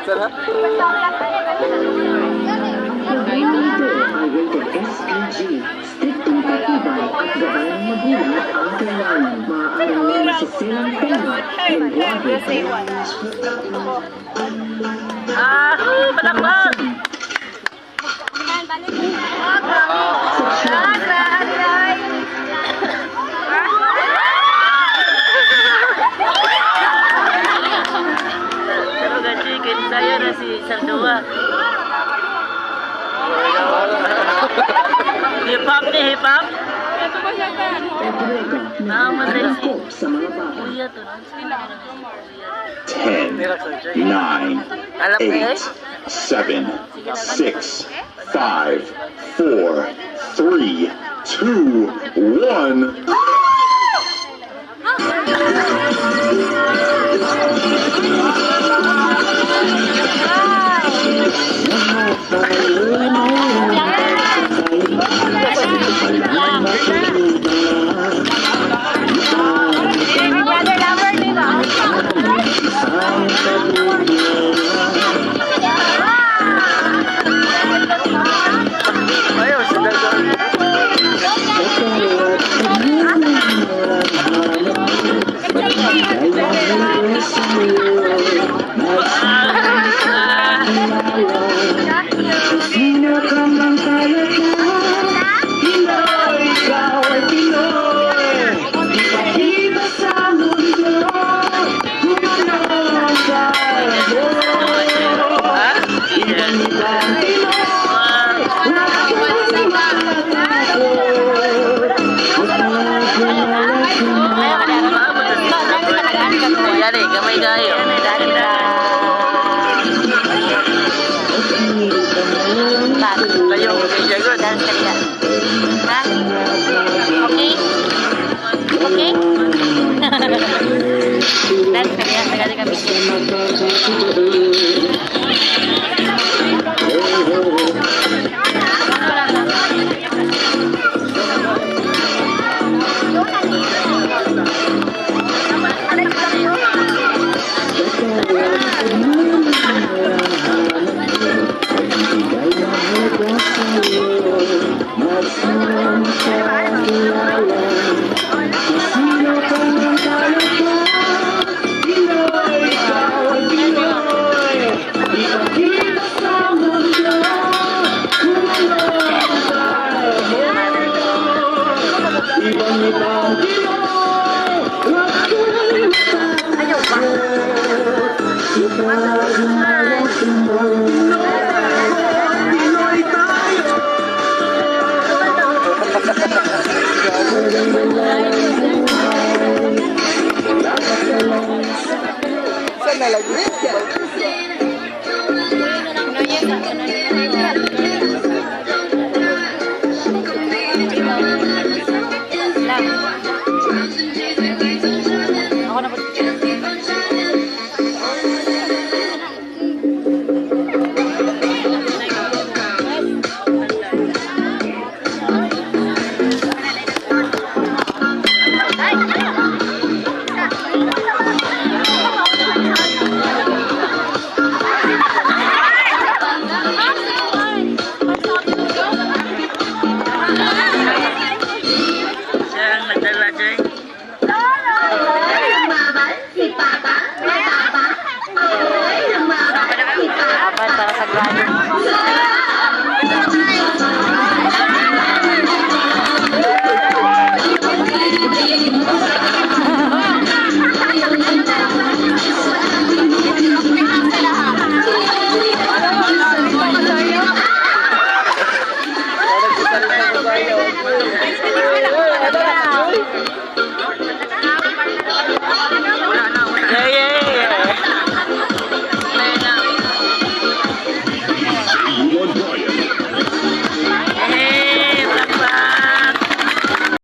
Sarap. Programa ito ay rated SPG. Striktong patnubay at gabay ng magulang ang kailangan. Maaaring may masisilang tema, lingwahe, Palakpak! Pero chicken tayo na si Sardua. Hip-hop ni hip-hop? Entrega ng Malaysia. sa mga bata. Kuya to na. 10, 9, 8, 7, 6, 5, 4, 3, 2, 1. Yari, gamay kayo. Kayo, medyo good. Ha? Okay? Okay? Dance kaliya, tagali kami Saan nalagyan?